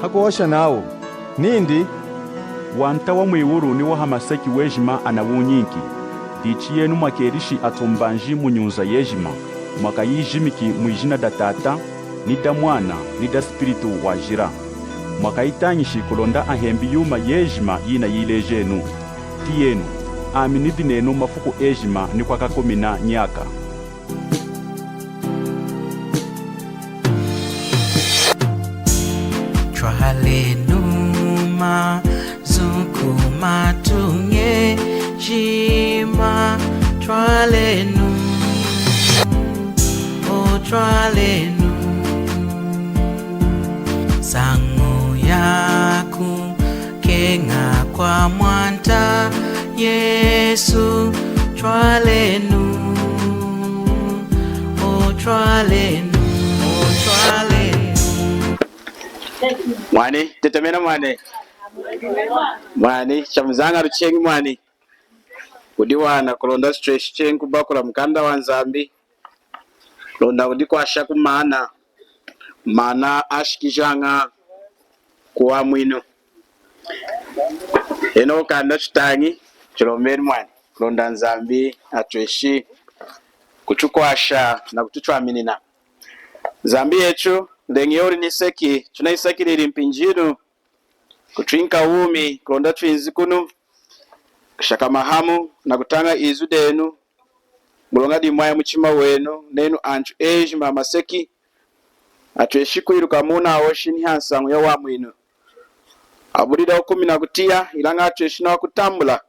hakuosha nawo nindi wanta wa mwiwuru ni wa hamaseki wejima anawunyinki dichi yenu mwakerishi atumbanji munyunza yejima mwaka yijimiki mwijina da tata ni da mwana ni da spiritu wajira mwaka itanyishi kulonda ahembi yuma yejima yina yilejenu tiyenu aminidi nenu mafuku ejima ni kwa kakomina nyaka. Twalenuma zukuma tunge jima twalenu o twalenu sangu yaku kenga kwa mwanta Yesu twalenu o twalenu o twalenu. Mwani, tetemena mwani. Mwani, chamuzanga ruchengi mwani. Udiwana kulonda stretch chengi kubakula mkanda wa Nzambi. Londa udiko ashaku mana ashikijanga kuwa mwinu. Eno kanda chutangi, chilomeri mwani. Londa Nzambi, atweshi, kuchukwasha na kutuchwaminina. Nzambi yechu, lengiori niseki, tunaiseki liri mpinjinu, kutwinka umi, kulonda twinzi kunu, kushaka mahamu, na kutanga izu denu, mulonga dimwaya mchima wenu, nenu anchu eji mamaseki, atweshiku iruka muna awoshini hansangu ya wamwinu. Aburida ukumi na kutia, ilanga atweshina wa kutambula,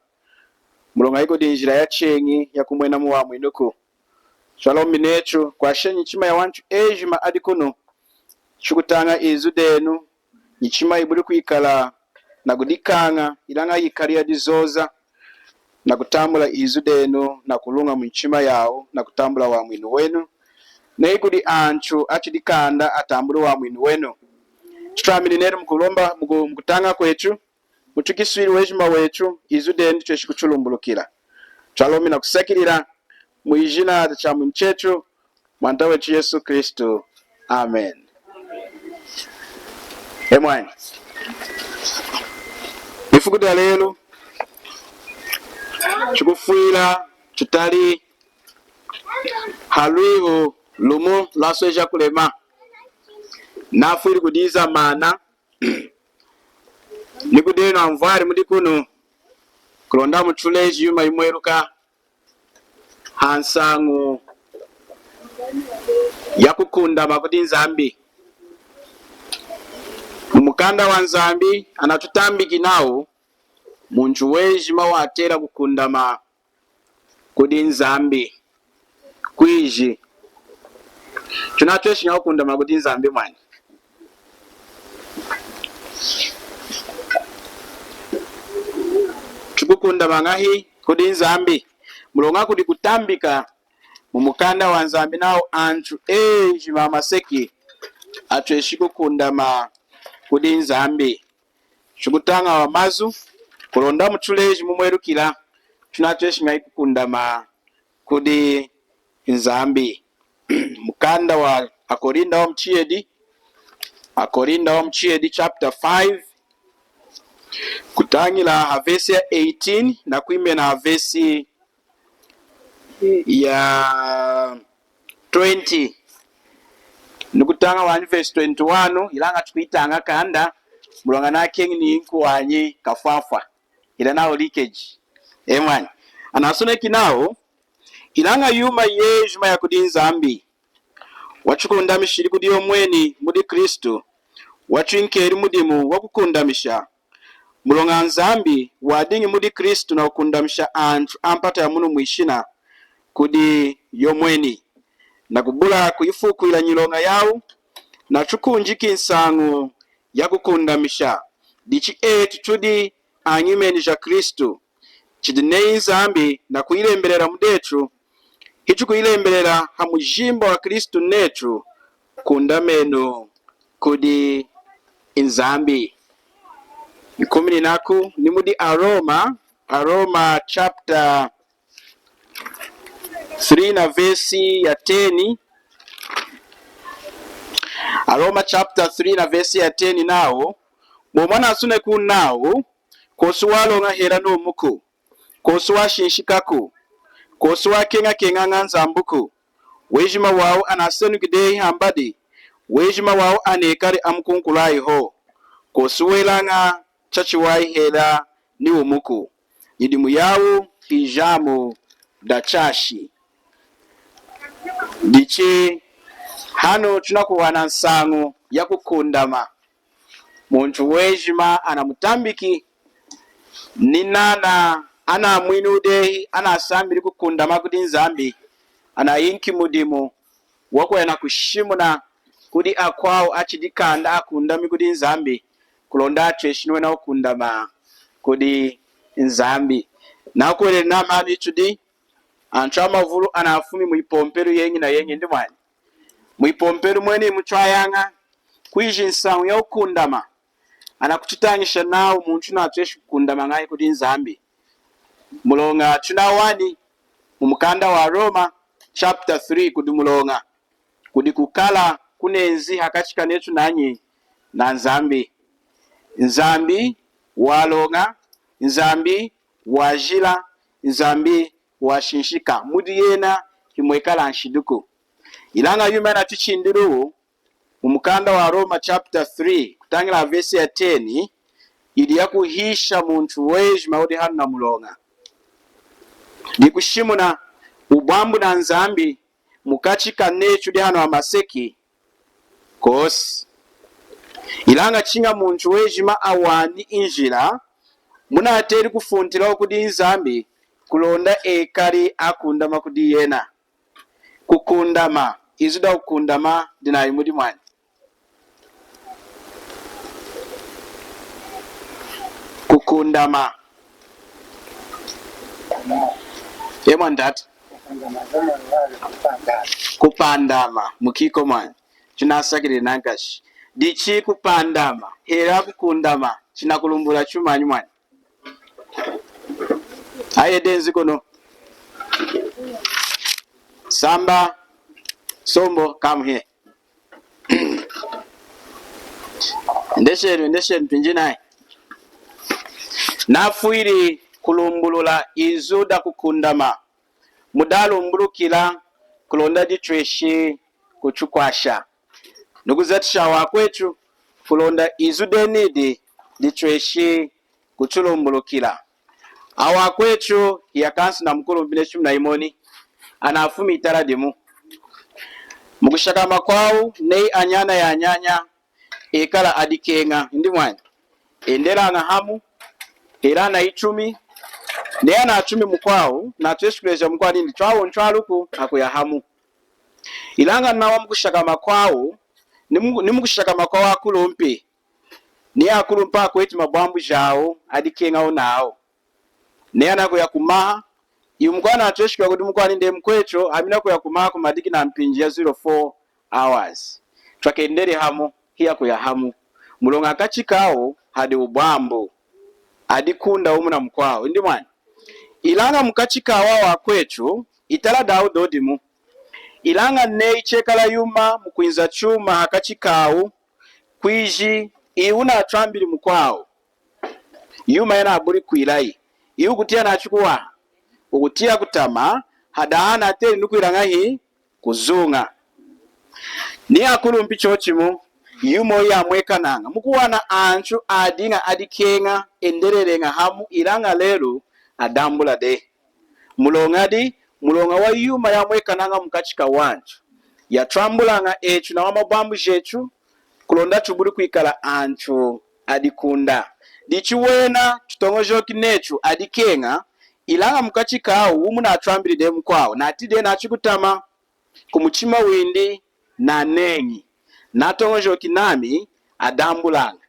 mulonga iko dinjira ya chengi, ya kumwena mu wamwinuku. Shalom minechu, kwa shenyi chima ya wanchu eji maadi kunu, chukutanga izu denu, nichima ibuli kuikala na kudikanga ilanga yikaria dizoza na kutambula izu denu na kulunga mchima yao na kutambula wa mwinu wenu na ikudi anchu achidikanda atambulu wa mwinu wenu. Chitramini neru mkulomba mkutanga kwechu mutukiswiri wejima wechu izu denu cheshi kuchulumbulukila chalomi na kusekilira muijina cha mchechu mwanta wechu Yesu Kristo. Amen. Emwani ifukuda lelo chikufuila chitali halwiho lumu lasweja kulema nafuili kudiza mana nikudeno amvari mudikuno kulonda muchuleji yuma imweruka hansangu yakukunda makudi Nzambi. Mukanda wa Nzambi anatutambiki nao munju wejima watera kukundama kudi Nzambi kwiji tunatweshinya kukundama kudi Nzambi mwani chukukundama ngahi kudi Nzambi mulonga kudi kutambika mumukanda wa Nzambi nao anchu ejima maseki atweshi kukundama kudi Nzambi chukutanga wa mazu kulonda muchuleji mumwerukila tunatweshinga kukundama kudi Nzambi. Mukanda wa Akorinda wa mchiedi chapter 5 kutangila havesi ya 18 na kuime na havesi ya 20 nukutanga 1 verse 21 ilanga tukuitanga kanda mulonga na kengi ni nkuwanyi kafafa ila nao leakage emwani anasone kinao ilanga yuma yejuma ya kudi Nzambi wachukundamishiri kudi omweni mudi Kristo wachinkeri mudimu wakukundamisha mulonga Nzambi wadingi mudi Kristo na wakundamisha anchu ampata ya munu mwishina kudi yomweni na kubula kuifuku ila nyilonga yao na chukunjiki nsangu ya kukundamisha dichi tudi anyimeni ja Kristo chidinei Nzambi na kuilemberera mudechu hichu kuilemberera hamujimba wa Kristo nechu kundameno kudi Nzambi. Nikumini naku ni mudi Aroma chapter 3 na verse ya 10 Aroma chapter 3 na verse ya 10 nawo bomwana asune ku nawo kosuwalo nga hera no muku kosuwa shinshikaku kosuwa kenga nzambuku wejima wao anasenu gidei hambadi wejima wao anekari amkunkulai ho kosuwela nga chachiwai hera ni umuku yidimu yawo hijamu da chashi dichi hano tunakuwana nsangu ya kukundama muntu wejima anamutambiki ninana ana mwinudehi ana sambiri kukundama kudi nzambi ana yinki mudimu wako yana kushimuna kudi akwao achidikanda akundami kudi nzambi kulonda cheshinwe na ukundama kudi nzambi na kwele namani chudi anchama vulu anafumi muipomperu yengi na yengi ndi mwani muipomperu mweni mchwayanga kuiji nsangu ya ukundama anakuchitangisha nawo muntu natweshi kukundama ngai kudi nzambi mulonga tunawani mumukanda wa Roma chapter 3 kudi mulonga kudi kukala kunenzi hakachika netu nanyi na nzambi nzambi walonga nzambi wajila nzambi washinshika mudi yena himwekala nshiduku ilanga yume na tuchindiru mumukanda wa Roma chapter 3 kutangira verse ya 10 ili ya kuhisha muntu weji maudi hanu na mulonga di kushimuna ubambu na nzambi mukachika nechu di hanu wa maseki kosi ilanga chinga muntu weji ma awani injila muna ateri kufuntila kudi nzambi kulonda ekari akundama kudi yena kukundama izuda kukundama dina imudi mwani kukundama yemwa ndati kupandama mukiko mwani chinasakire nankashi dichi kupandama hera kukundama chinakulumbula chumanyi mwani aye denzi kono Samba Sombo come here ndeshenu pinjinaye nafuiri kulumbulula izuda kukundama mudalumbulukila kulonda ditweshi kuchukwasha nukuzatisha wakwetu kulonda izudenidi ditweshi kuchulumbulukila awakwetu yakansi na mkulu mbine chumu na imoni anafumi itaradimu mukushakama kwao nei anyana ya nyanya ekala adikenga ndi mwani endela na hamu era na ichumi ne ana achumi mukwao na tweshukuleja mkwani ndi twawo ntwaluku akuya hamu ilanga nawa mukushakama kwao ni mukushakama kwao akulumpi ni akulumpa kwetu mabwambu jao adikenga onao ne ana kuya kumaha yumkwana atweshika kudi mkwani nde mkwecho amina kuya kumaha kumadiki na mpinji ya 04 hours twakendere hamu hiya kuya hamu mulonga kachikao hadi ubwambu hadi kunda umuna mkwao ndi mwani ilanga mkachikawa wakwecho itala daudodimu ilanga ne ichekala yuma mkwinza chuma hakachikao kwiji iuna atwambili mkwao yuma yana aburi kuilai iu kutia na chukua ukutia kutama hadahana ateri nukuilanga hii kuzunga ni akulu mpicho chimu yumo ya mweka nanga mukuwana anchu adinga adikenga endererenga hamu ilanga lelu adambula de mulonga wa yuma ya mweka nanga mkachika wanchu ya trambulanga echu na wamabambu jechu kulonda chuburi kuikala anchu adikunda dichiwena tutongojoki nechu adikenga ilanga mkachika umu na trambili de mkwao na atide na chikutama kumuchima windi na nengi natongojoki nami adambulanga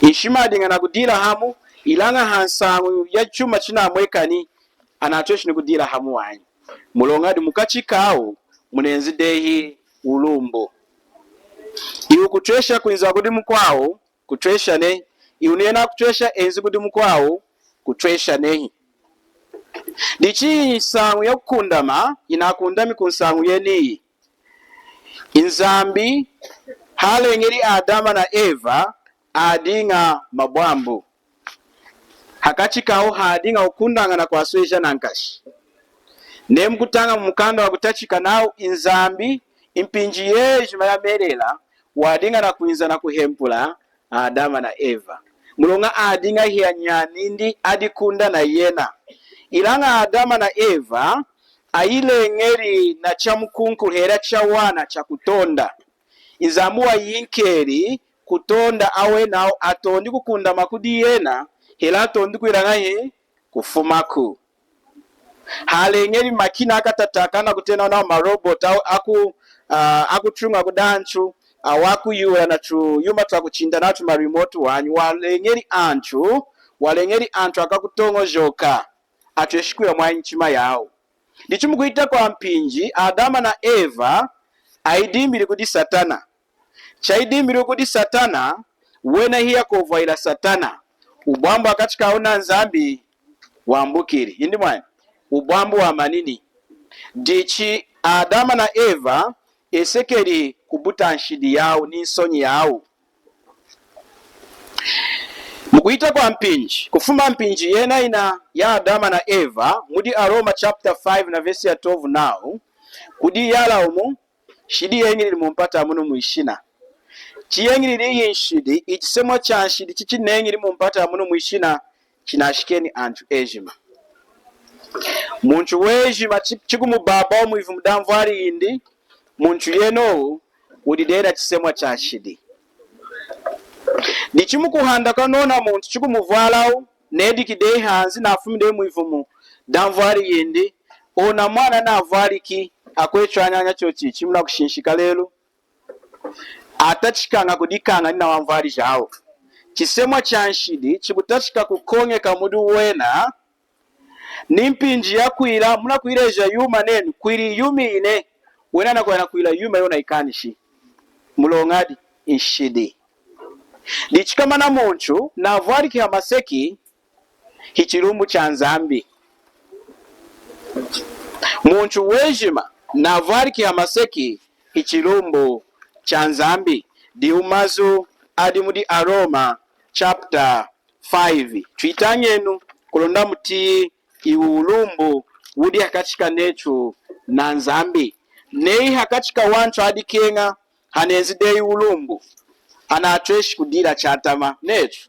ishima adinga na kudira hamu ilanga hansangu ya chuma china mwekani anatoshi ni kudira hamu wanyi mulongadi mukachikao munenzi dehi ulumbo iu kutwesha kuinza kudi mkwao kutwesha ne iunena kutwesha enzi kudi mkwao kutwesha nehi dichi sangu ya kukundama inakundami kunsangu yeni inzambi halengeri Adama na Eva adinga mabwambu hakachikawo hadinga ukundangana kwa swesha nankashi nemkutanga mukanda wa kutachika nao inzambi impinji yejima ya merela wadinga na kuinza na kuhempula Adama na Eva mulonga adinga hiya nyanindi adikunda na yena ilanga Adama na Eva ailengeri na chamukunku hera chawana cha kutonda inzambu wa yinkeri kutonda awe nao atondi kukunda makudi yena hela atondi kuilanga he kufumaku halengeri makina akatatakana kutena na marobot au akuchunga kudanchu awaku yura na tu yuma twakuchinda na tu remote wanyu walengeri antu akakutongo joka atweshikuya mwanchima yao ndichumukuita kwa mpinji Adama na Eva aidimbiri kudi satana chaidimbiri kudi satana wena hiya kovaila satana ubwambu akachikaona nzambi wambukiri indi mwani ubwambu wa manini dichi Adama na Eva esekeri kubuta nshidi yao ninsonyi yao mukuita kwa mpinji kufuma mpinji yena ina ya Adama na Eva mudi Aroma chapter 5 na verse ya 12 now kudi yala umu shidi yengiri limumpata munu muishina chiyengiri liyi nshidi ichisemwa cha nshidi chichi nengiri mumpata munu muishina chinashikeni antu ejima muntu wejima chikumu baba omuivu mudamvu ali indi muntu yeno udidera chisemwa cha nshidi ndichimukuhanda kanona muntu chikumuvala nedikide hanzi nafumide muivumu damvari yindi ona mwana navaliki akwechwanyanya chochi chimuna kushinshika lelo atachikanga kudikanga nina wamvari jao chisemwa cha nshidi chikutachika kukongeka mudu wena nimpinji yakwila muna kuileja yuma nenu kwili yumi ine wena nakwena kuila yuma yona ikanishi mulongadi inshidi ndichikamana muntu navaliki hamaseki hichilumbu cha nzambi muntu wejima navaliki hamaseki hichilumbu cha nzambi diumazu adi mudi Aroma chapter 5 tuitanyenu kulonda muti iulumbu wudi hakachika nechu na nzambi nei hakachika wantu adi kenga hanezide iulumbu ana atweshi kudira chatama netu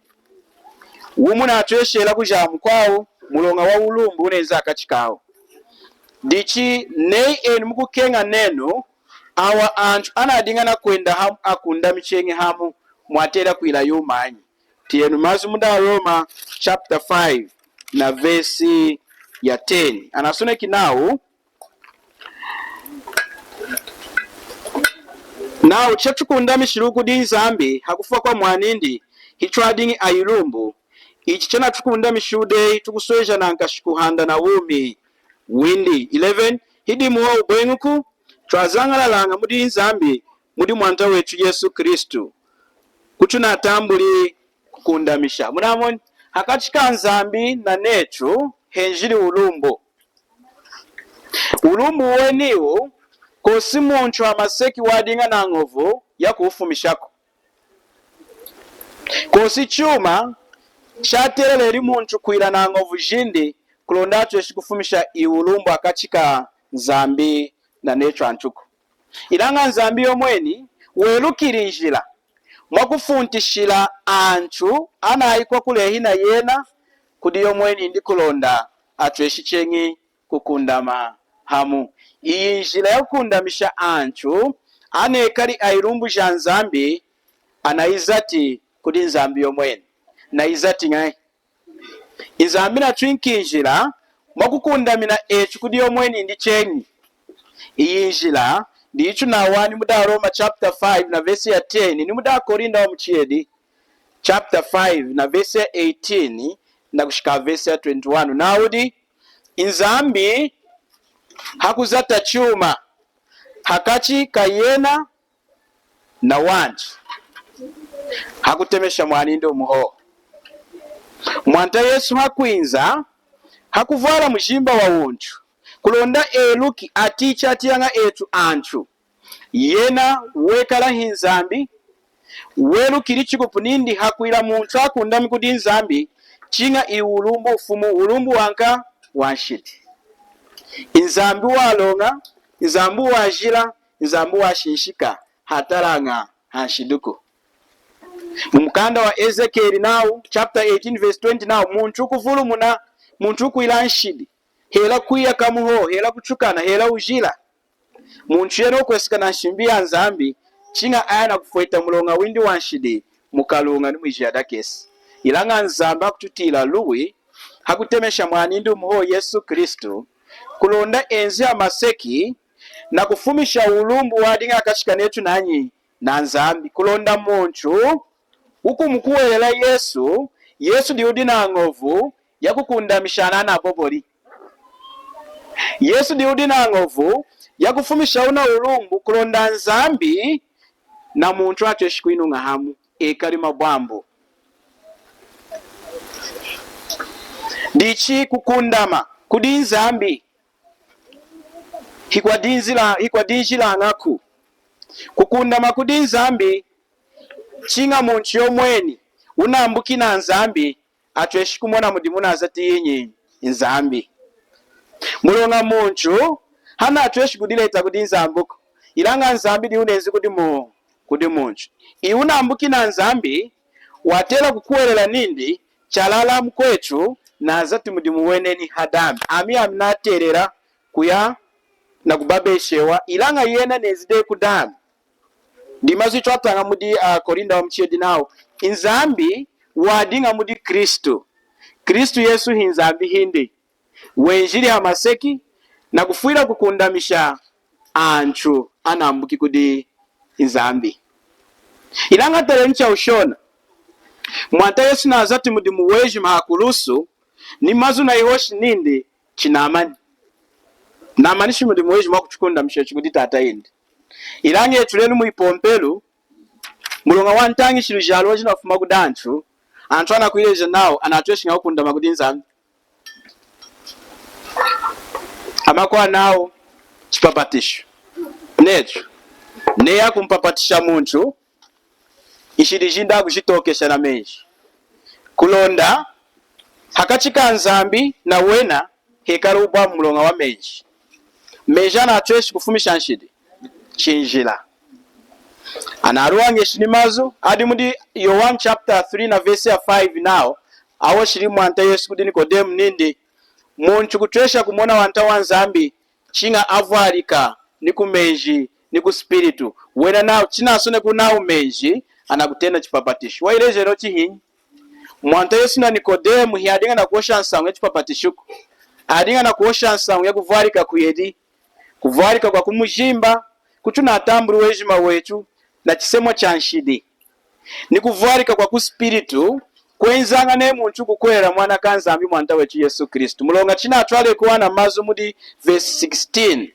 umuna atweshi ela kujamu kwao mulonga wa ulumbu uneza akachikao dichi nei enu mukukenga nenu awa antu anadingana kwenda hamu akunda michenge hamu mwatela kuila yumanyi tienu mazu muda Roma chapter 5 na verse ya 10 anasone kinau nao chachukunda mishiruku di zambi hakufa kwa mwanindi hichwadingi ayilumbu ichi chana chukunda mishude tukusweja na nkashikuhanda na wumi windi 11 hidi muwa ubwenguku twazangala langa mudi nzambi mudi mwanta wetu Yesu Kristu kuchuna tambuli kukundamisha munamoni hakachika nzambi na netu henjili ulumbu weniwo kosi muntu amaseki wadinga na ngovu ya kufumishako kosi chuma chatelele muntu kuila na ngovu jindi kulonda tweshi kufumisha iulumbu akachika nzambi na netu antuko ilanga nzambi yomweni welukiri njila mwakufuntishila antu anaikwa kulehi na yena kudi yomweni indi kulonda atweshi chengi kukundama hamu iyi njila ya kukundamisha antu anekali ailumbu ja nzambi anaizati kudi nzambi yomweni na izati ngai inzambi na twinkinjila mwakukundamina echu kudi yomweni indi chengi iyi njila ndichu na wani muda Roma chapter 5 na verse ya 10 ni muda Korinda wa mchiedi chapter 5 na verse ya 18 na kushika verse ya 21 naudi inzambi hakuzata chuma hakachi kayena na wantu hakutemesha mwanindo muho mwanta Yesu hakuinza hakuvala mjimba wa untu kulonda eluki aticha atiyanga etu antu yena wekala hinzambi welu kilichi kupunindi hakuila muntu akundami kudi nzambi chinga iulumbu ufumu ulumbu wanka wanshiti inzambi walonga nzambu wajila nzambu washinshika hatalanga hanshiduku. Mumkanda wa Ezekiel now chapter 18 verse 20 now muntu kuvulumuna muntu kuila nshidi hela kuya kamuho hela kuchukana hela ujila muntu yeno kwesikana nshimbia nzambi chinga ayana kufueta mulonga windi wanshidi mukalunga ni mwijada kesi ilanga nzamba kututila luwi hakutemesha mwanindu muho Yesu Kristo kulonda enzi ya maseki na kufumisha ulumbu wadinga akashikanetu nanyi na nzambi kulonda muntu huku mkuwelela Yesu diudi na ngovu ya kukundamishana na bobori. Yesu diudi na ngovu ya kufumisha una ulumbu kulonda nzambi na muntu atweshikuinu ngahamu ekali mabwambo. Dichi kukundama kudi nzambi hikwa dinjila ngaku kukundama kudi nzambi chinga muntu yomweni unambuki na nzambi atweshikumona mudimu nazati yenye nzambi mulonga muntu hana atweshikudileta kudi nzambuko ilanga nzambi di unenzi kudi muntu iunambuki na nzambi watela kukuwelela nindi chalala mkwetu nazati mudimu weneni hadambi ami aminaterera kuya na kubabeshewa ilanga yena nezide kudambi ndimazi twatanga mudi Korinda wa mchedi nao inzambi wadinga mudi Kristo Yesu hinzambi hindi wenjili hamaseki na kufuira kukundamisha anchu anambuki kudi inzambi ilanga terencha ushona mwanta Yesu na azati mudi muweji mahakulusu ni mazu na ihoshi nindi chinamani namanishi mudi muweji mwakuchukundamisha chukudi tata hindi ilange tulenu muipompelu mulonga wantangi shilujalo wajina wafuma kudanchu antwana kuileje nao anatweshinga ukunda makudi nzambi amakwa nao chipapatisho necho neya kumpapatisha muntu ishirijinda kushitokesha na menji kulonda hakachika nzambi na wena hekaruba mulonga wa menji na atweshi kufumisha nshidi chinjila anaruange shinimazu adi mudi Yohana chapter 3 na verse 5 now awo shiri mwanta Yesu kudi Nikodemu nindi muntu kutwesha kumona wanta wanzambi chinga avalika niku menji niku spiritu wena nao china asone kunao menji anakutenda chipapatisho waileje no chihinyi mwanta Yesu na Nikodemu hiadinga na kuosha nsangu ya chipapatishuku adinga na kuosha nsangu ya kuvalika kuyedi kuvalika kwa kumujimba kuchuna atamburu wejima wetu na chisemo cha nshidi ni kuvalika kwa kuspiritu kwenzanga ne muntu kukwera mwana kanzambi mwanta wetu Yesu Kristo mulonga china atwale kuwana mazu mudi verse 16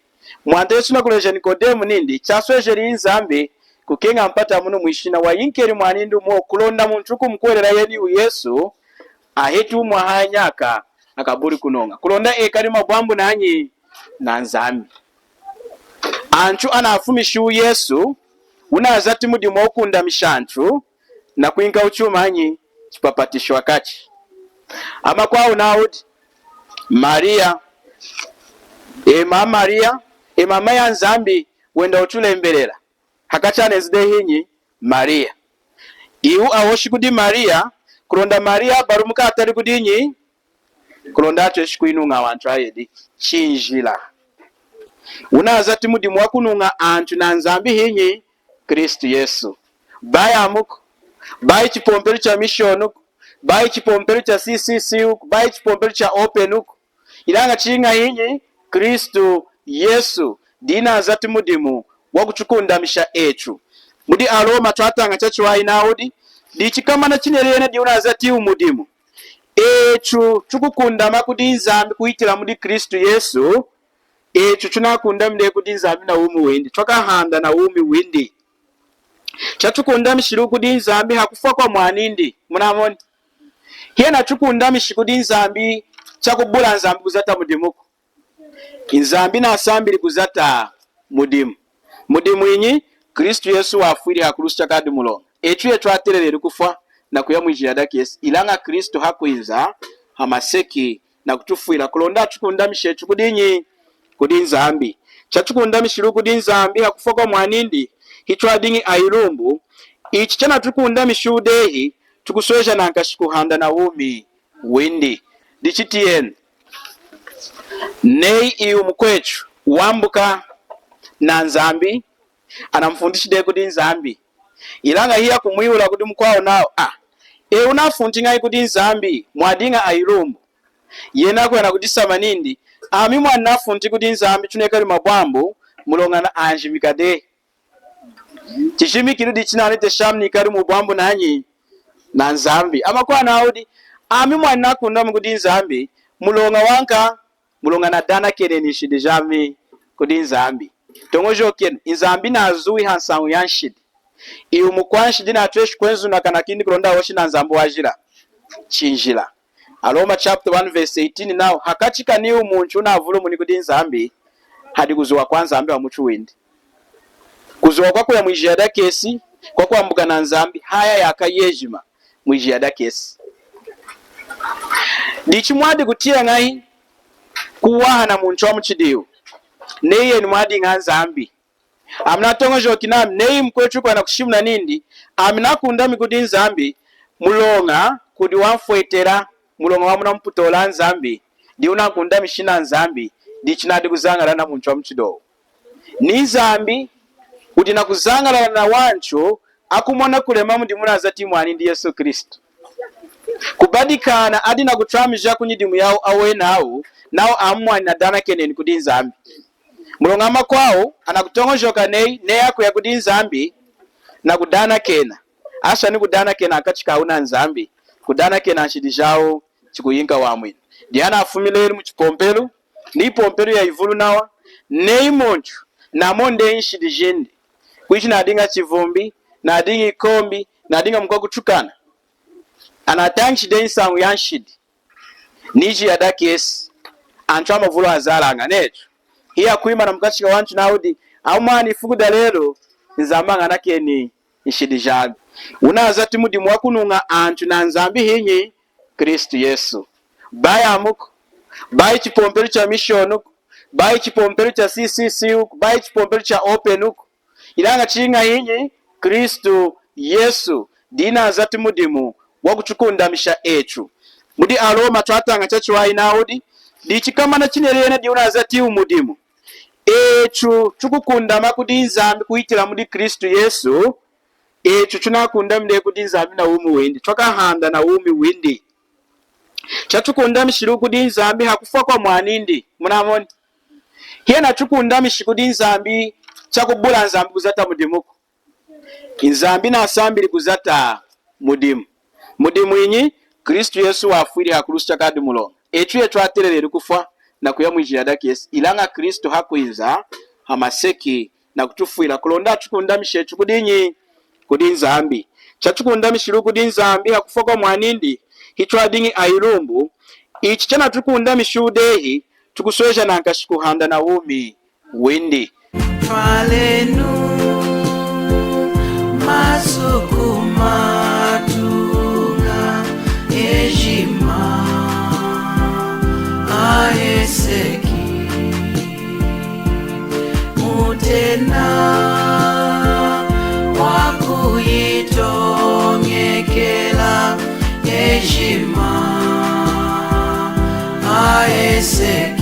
mwanta Yesu nakuleje Nikodemu nindi chaswejeri inzambi kukenga mpata muno mwishina wa yinkeri mwanindu mo kulonda muntu kumkwerera yeni Yesu ahetu mwahanyaka akaburi kunonga kulonda ekali mabwambu nanyi na nzambi anchu anafumishu Yesu unazati mudi mwokunda mishantu na kuinga uchumanyi chipapatisho wakachi ama kwa unaudi Maria mama ya nzambi wenda utule mbelela hakachane zide hinyi Maria iu awoshi kudi Maria kulonda Maria barumuka atari kudinyi kulonda atweshi kuinunga wantu ayedi chinjila unazati mudi mwakununga antu na nzambi hinyi Kristo Yesu baya amuku bai chipompelu cha mission uku bai chipompelu cha CCC uku bai chipompelu cha open uku ilanga chinga hinyi Kristo Yesu dina azati mudimu wakuchukundamisha echu mudi Aroma twatanga chachu wa inaudi dichikama na chinerene di unazati umudimu echu chukukundama kudi nzambi kuitira mudi Kristo Yesu echu chunakunda mde kudi nzambi na umi windi twakahanda na umi windi chatukunda mishiru kudi nzambi hakufa kwa mwanindi munamoni hiena chukunda mishikudi nzambi chakubula nzambi kuzata mudimuko inzambi na asambili kuzata mudimu mudi mwinyi Kristu Yesu wafwire hakulusha kadi mulonga echu yetu aterere kufa na kuyamwijia daki Yesu ilanga Kristu hakuiza hamaseki na kutufuira kulonda chukundamishe chukudinyi kudinzambi chachukundamishiru kudinzambi hakufa kwa mwanindi hichwa dingi ailumbu ichi chana tukundamishudehi tukusweja na nkashikuhanda na umi windi dichitien nei iu mkwechu wambuka na nzambi anamfundishide kudi nzambi ilanga hiya kumwiula kudi mkwao nao unafuntinga kudi nzambi mwadinga ailumbu yena kwena kudisama nindi ami mwana funti kudi nzambi chunekali mabwambu mulongana anjimikade chishimikiri dichinani teshamni kari mubwambu nanyi na nzambi amakwa naudi ami mwana kunda mkudi nzambi mulonga wanka mulonga na dana kene nishide jami kudi nzambi tongojo ken nzambi na azui hansangu yanshide iu mukwanshide na atwesh kwenzu na kanakindi kulonda washi na nzambu wajira chinjila Aloma chapter 1 verse 18 now hakachika ni umuntu na avulu muni kudi nzambi hadi kuzuwa kwanza ambe wa muchu windi kuzuwa kwako ya mwijia kesi kwa kuambuka na nzambi haya yakayejima mwijia kesi dichi mwadi kutia ngai kuwaha na muntu wa mchidiu neye ni mwadi nga nzambi amna tongo jokinam neye mkwechu kwa na kushimu na nindi amina kundami kudi nzambi mulonga kudi wamfuetera mulonga wamuna mputola nzambi di unakundami shina nzambi dichi nadi kuzangala na muntu wa mchido ni nzambi kuti nakuzangala na wancho akumona kulema mundi munazati mwani ndi Yesu Kristo kubadikana adi na kutramija kunyidimu yao awe nao amwani na dana keneni kudi nzambi mulongama kwao anakutongojoka nei yako ya kudi nzambi na kudana kena asha ni kudana kena akachika una nzambi kudana kena nshidijao chikuyinga wamwini diana afumileri mchipompelu ni pompelu ya ivulu nawa nei monchu na monde nshidijende kuichi na adinga chivumbi na adinga ikombi na adinga mkwa kuchukana anatanchi densangu yanshidi niji ya daki Yesu anchwa mavulu azalanga necho hiya kuima na mkachika wanchu naudi aumani fukuda lelo nzambanga nakeni nshidi jabi unazati mudi mwakununga anchu na nzambi hinyi Kristu Yesu baya amuku bayi chipompelu cha mission uku bayi chipompelu cha CCC uku bayi chipompelu cha open uku ilanga chinga hinyi Kristu Yesu dina azati mudimu wakuchukundamisha echu mudi Aloma twatanga chachu wa inaudi dichikama na chinerene di unazati umudimu echu chukukundama kudi nzambi kuitila mudi Kristu Yesu echu chunakundamile kudi nzambi na umi windi twakahanda na umi windi chatukundamishiru kudi nzambi hakufa kwa mwanindi munamoni hiena chukundamishi kudi nzambi chakubula nzambi kuzata mudimuko inzambi na asambili kuzata mudimu inyi Kristu Yesu wafwiri hakulusha kadi mulonga echu yetu aterere kufa na kuyamwijia daki Yesu ilanga Kristu hakuiza hamaseki na kutufuira kulonda chukundamishe echu kudinyi kudi nzambi chachukundamishiru kudi nzambi hakufa kwa mwanindi hichwa dingi ailumbu ichi chana tukundamishudehi tukusweja na nkashikuhanda na umi windi Falenu masukuma tunga ejima aeseki mutena wakuyitongekela ejima aeseki